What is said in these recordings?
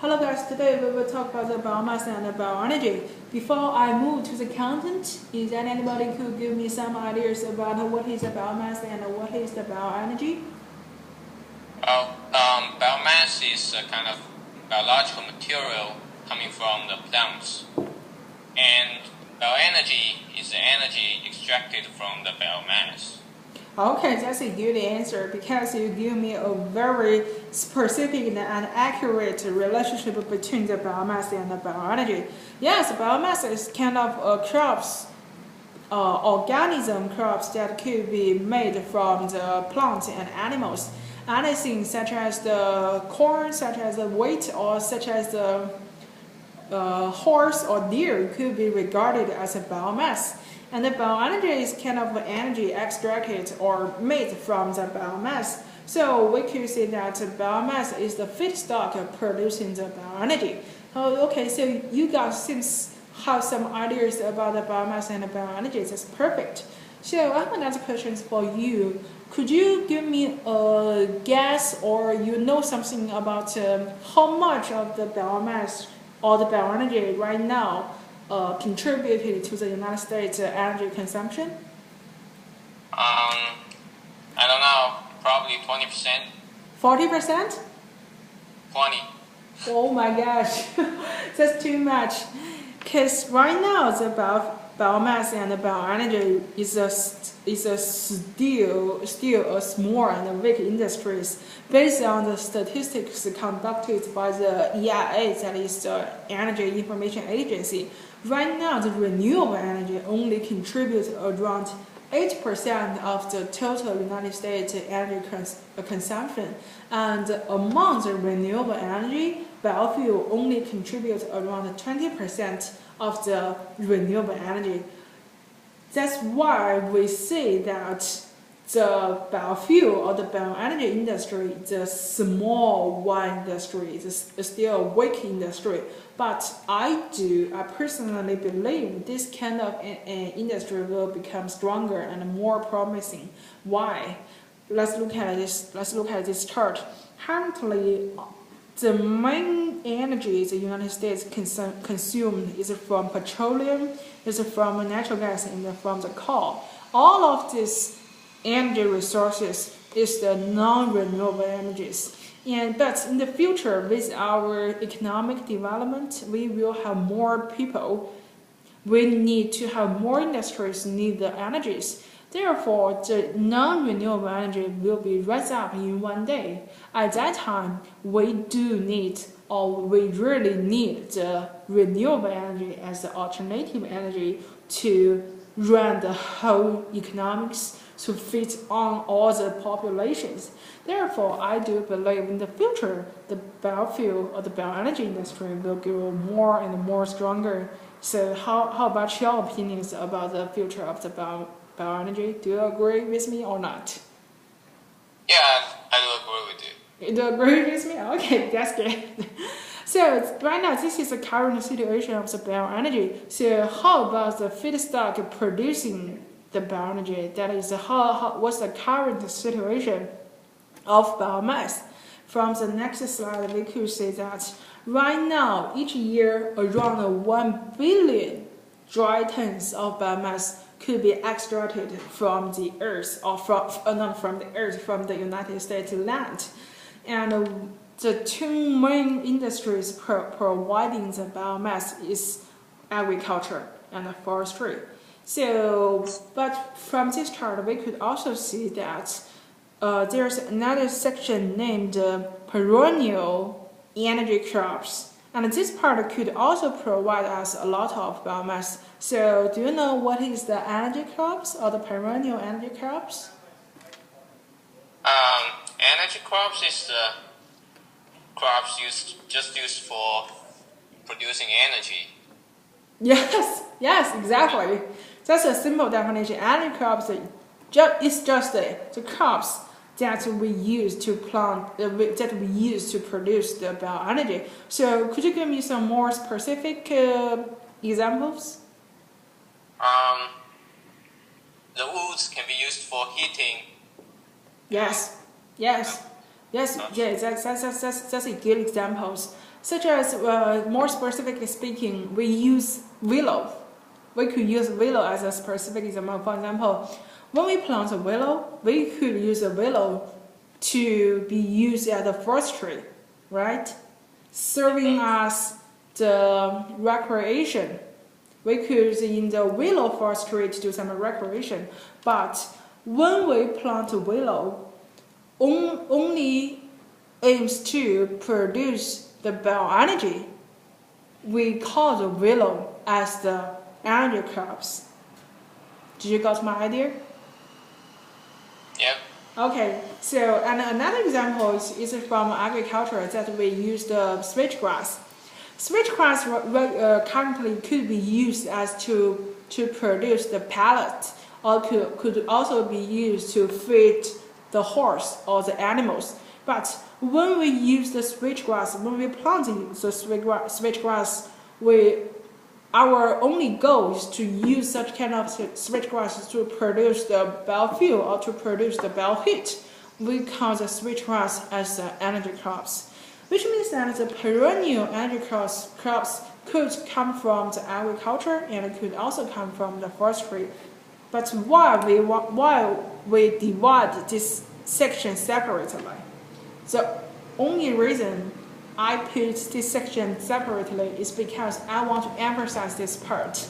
Hello guys, today we will talk about the biomass and the bioenergy. Before I move to the content, is there anybody could give me some ideas about what is the biomass and what is the bioenergy? Biomass is a kind of biological material coming from the plants, and bioenergy is the energy extracted from the biomass. Okay, that's a good answer because you give me a very specific and accurate relationship between the biomass and the bioenergy. Yes, biomass is kind of crops, organism crops that could be made from the plants and animals. Anything such as the corn, such as the wheat, or such as the horse or deer could be regarded as a biomass. And the bioenergy is kind of energy extracted or made from the biomass. So we could say that biomass is the feedstock of producing the bioenergy. Oh, okay, so you guys seems have some ideas about the biomass and the bioenergy. That's perfect. So I have another question for you. Could you give me a guess or you know something about how much of the biomass or the bioenergy right now contributed to the United States energy consumption? I don't know, probably 20%. 40%? 20. Oh my gosh, that's too much. Because right now the biomass and the bioenergy is still a small and weak industries based on the statistics conducted by the EIA, that is the Energy Information Agency. Right now, the renewable energy only contributes around 8% of the total United States energy consumption, and among the renewable energy, biofuel only contributes around 20% of the renewable energy. That's why we say that the biofuel or the bioenergy industry, the small one industry, is still a weak industry. But I personally believe this kind of industry will become stronger and more promising. Why? Let's look at this chart. Currently, the main energy the United States consumed is from petroleum, is from natural gas, and from the coal. All of these energy resources is the non-renewable energies. But in the future, with our economic development, we will have more people. We need to have more industries need the energies. Therefore, the non-renewable energy will be raised up in one day. At that time, we do need, or we really need, the renewable energy as the alternative energy to run the whole economics, to fit on all the populations. Therefore, I do believe in the future, the biofuel or the bioenergy industry will grow more and more stronger. So how about your opinions about the future of the bioenergy? Do you agree with me or not? Yeah, I do agree with you. You do agree with me? Okay, that's good. So right now, this is the current situation of the bioenergy. So how about the feedstock producing the bioenergy? That is, what's the current situation of biomass? From the next slide, we could say that right now, each year, around 1 billion dry tons of biomass could be extracted from the earth, or not from the earth, from the United States land. And the two main industries providing the biomass is agriculture and forestry. So, but from this chart, we could also see that there's another section named perennial energy crops. And this part could also provide us a lot of biomass. So, do you know what is the energy crops or the perennial energy crops? Energy crops is the crops used for producing energy. Yes, exactly. That's a simple definition. Energy crops is just the crops that we use to plant, that we use to produce the bioenergy. So, could you give me some more specific examples? The woods can be used for heating. Yes. Yes, that's a good examples. Such as, more specifically speaking, we use willow. We could use willow as a specific example. For example, when we plant a willow, we could use a willow to be used as a forestry, right? Serving as the recreation. We could use in the willow forestry to do some recreation. But when we plant a willow, only aims to produce the bioenergy. We call the willow as the energy crops. Did you got my idea? Yep. Okay, so and another example is from agriculture that we use the switchgrass. Switchgrass currently could be used as to produce the pellet, or could also be used to feed the horse or the animals. But when we use the switchgrass, when we plant the switchgrass, our only goal is to use such kind of switchgrass to produce the biofuel or to produce the bioheat. We count the switchgrass as the energy crops, which means that the perennial energy crops could come from the agriculture and could also come from the forestry. But why we divide this section separately? The only reason I put this section separately is because I want to emphasize this part.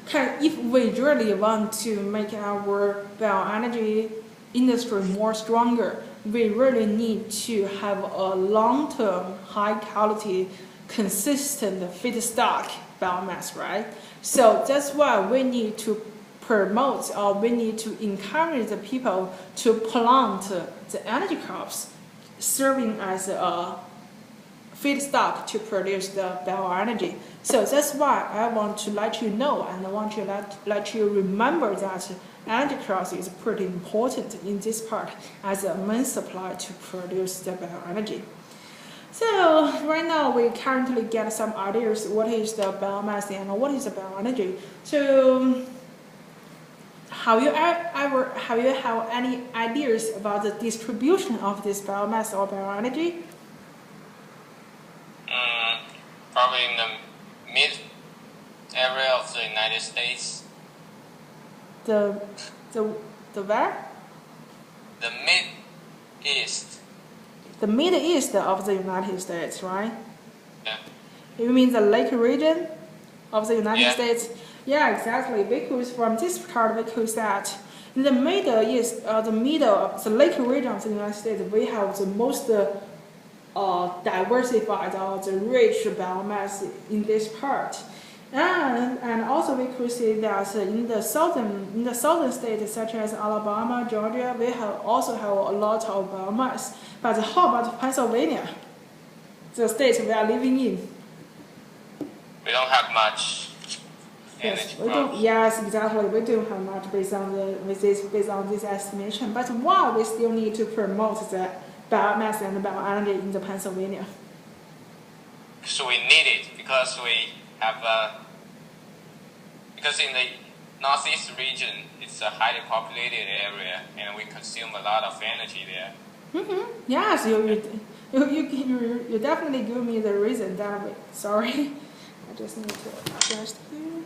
Because if we really want to make our bioenergy industry more stronger, we really need to have a long-term, high-quality, consistent feedstock biomass, right? So that's why we need to promote, or we need to encourage the people to plant the energy crops, serving as a feedstock to produce the bioenergy. So that's why I want to let you know, and I want to let you remember that energy crops is pretty important in this part as a main supply to produce the bioenergy. So right now we currently get some ideas what is the biomass and what is the bioenergy. So have you have any ideas about the distribution of this biomass or bioenergy? Probably in the mid area of the United States. The where? The Mid-East. The Mid-East of the United States, right? Yeah. You mean the lake region of the United Yeah. States? Yeah, exactly. Because from this part, we could say that in the Middle East, the middle of the lake region of the United States, we have the most diversified or the rich biomass in this part. And also we could see that in the southern states such as Alabama, Georgia, we also have a lot of biomass. But how about Pennsylvania, the state we are living in? We don't have much energy. Yes, we don't. Yes, exactly. We don't have much based on this estimation. But why we still need to promote the biomass and bioenergy in the Pennsylvania? So we need it because we have because in the northeast region it's a highly populated area and we consume a lot of energy there. Mm-hmm. Yes, you definitely give me the reason that way. Sorry, I just need to adjust here.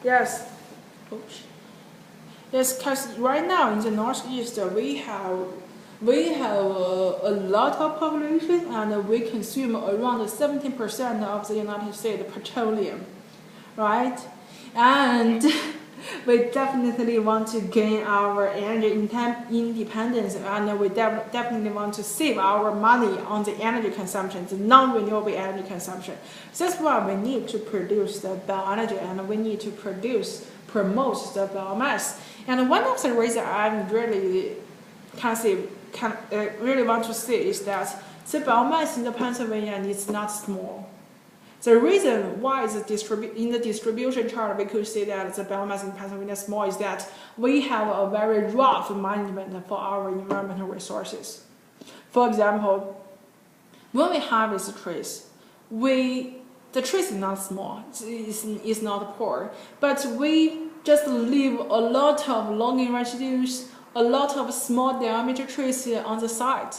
Yes. Oops. Yes, because right now in the northeast we have a lot of population and we consume around 17% of the United States petroleum, right? And we definitely want to gain our energy independence, and we definitely want to save our money on the energy consumption, the non-renewable energy consumption. That's why we need to produce the bioenergy and we need to promote the biomass. And one of the reasons I'm really really want to say is that the biomass in the Pennsylvania is not small. The reason why is in the distribution chart we could see that the biomass in Pennsylvania is small is that we have a very rough management for our environmental resources. For example, when we harvest trees, we the trees is not small, it's not poor, but we just leave a lot of logging residues, a lot of small diameter trees on the side.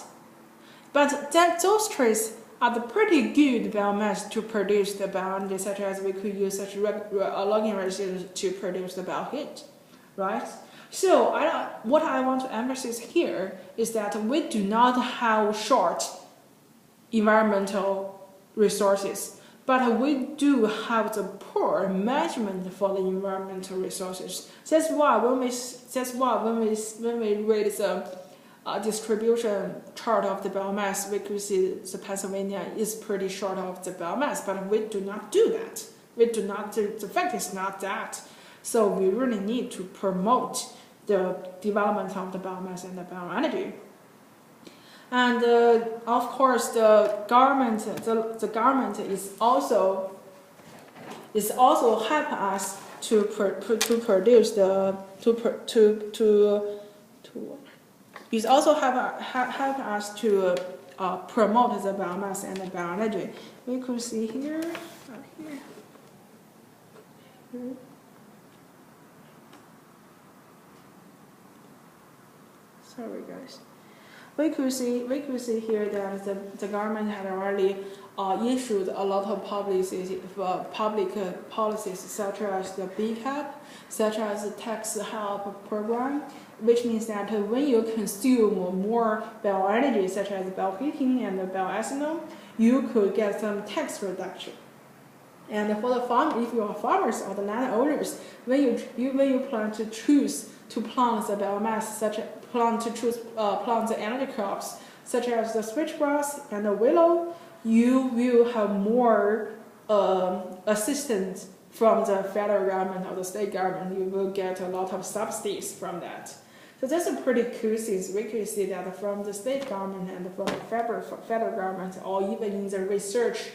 But those trees are the pretty good biomass to produce the bioenergy, such as we could use such logging residues to produce the bioheat, right? So what I want to emphasize here is that we do not have short environmental resources, but we do have the poor management for the environmental resources. That's why when we read the distribution chart of the biomass, we could see the Pennsylvania is pretty short of the biomass, but we do not do that. The fact is not that. So we really need to promote the development of the biomass and the bioenergy. And of course, the government is also help us to produce the It also help us to promote the biomass and the bioenergy. We could see here, Sorry, guys. We could see here that the government had already issued a lot of public policies, such as the BCAP, such as the tax help program, which means that when you consume more bioenergy, such as bioheating and bioethanol, you could get some tax reduction. And for the farm, if you are farmers or the landowners, when you plan to choose to plant the biomass, plant the energy crops, such as the switchgrass and the willow, you will have more assistance from the federal government or the state government. You will get a lot of subsidies from that. So that's a pretty cool thing. We can see that from the state government and from the federal government, or even in the research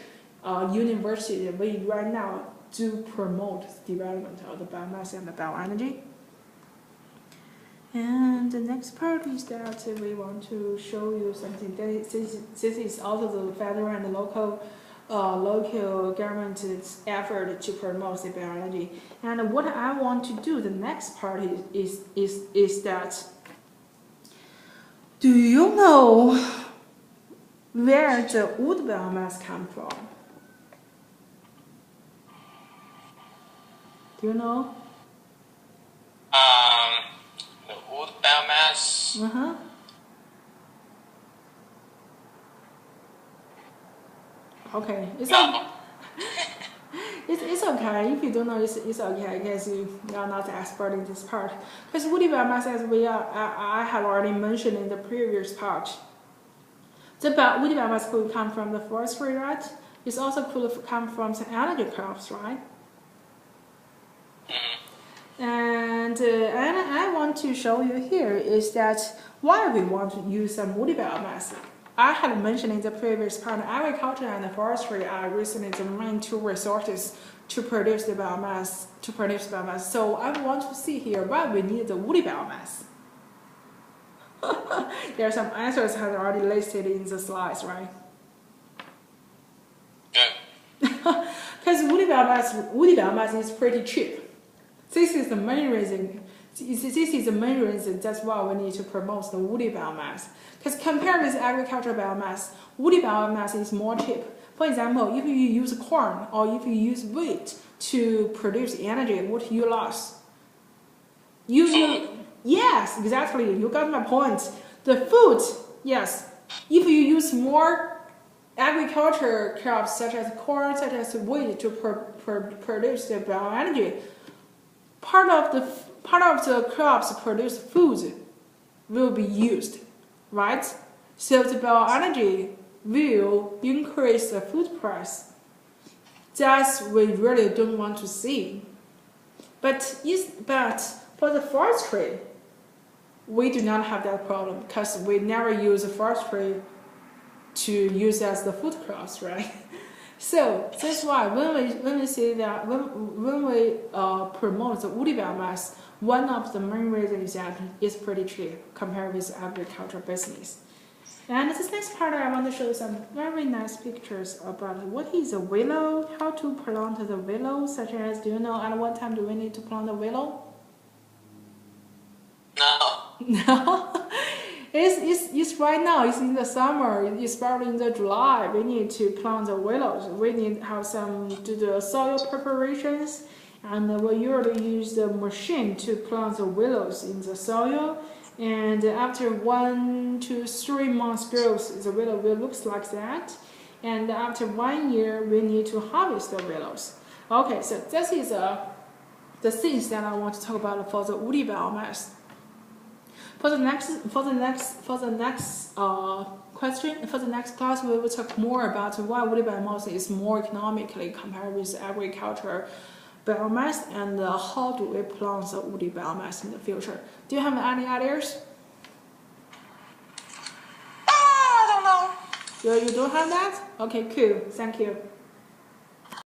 university, we right now do promote the development of the biomass and the bioenergy. And the next part is that we want to show you something. This is also the federal and the local government's effort to promote the bioenergy. And what I want to do, the next part is that, do you know where the wood biomass come from? Do you know? The wood biomass. Okay, it's okay. If you don't know, it's okay. I guess you are not the expert in this part. Because woody biomass, as I have already mentioned in the previous part, the woody biomass could come from the forestry, right? It also could come from the energy crops, right? And I want to show you here is that why we want to use some woody biomass. I had mentioned in the previous part, agriculture and forestry are recently the main two resources to produce the biomass. So I want to see here why we need the woody biomass. There are some answers have already listed in the slides, right? Because woody biomass is pretty cheap. This is the main reason. That's why we need to promote the woody biomass. Because compared with agricultural biomass, woody biomass is more cheap. For example, if you use corn or if you use wheat to produce energy, what you lost? Yes, exactly. You got my point. The food, yes. If you use more agriculture crops such as corn, such as wheat to produce the bioenergy, part of the crops produce food will be used, right? So the bioenergy will increase the food price. That's we really don't want to see. But for the forestry, we do not have that problem because we never use forestry to use as the food crops, right? So that's why when we say that when we promote the woody biomass, one of the main reasons is that it's pretty cheap compared with agricultural business. And this next part, I want to show some very nice pictures about what is a willow, how to plant the willow, such as, do you know at what time do we need to plant the willow? No. No. It's right now, it's in the summer, especially in the July, we need to plant the willows. We need to have do the soil preparations, and we usually use the machine to plant the willows in the soil. And after 1 to 3 months growth, the willow will look like that. And after 1 year, we need to harvest the willows. Okay, so this is the things that I want to talk about for the woody biomass. For the next class, we will talk more about why woody biomass is more economically compared with agriculture biomass, and how do we plant the woody biomass in the future. Do you have any ideas? I don't know. You don't have that? Okay, cool. Thank you.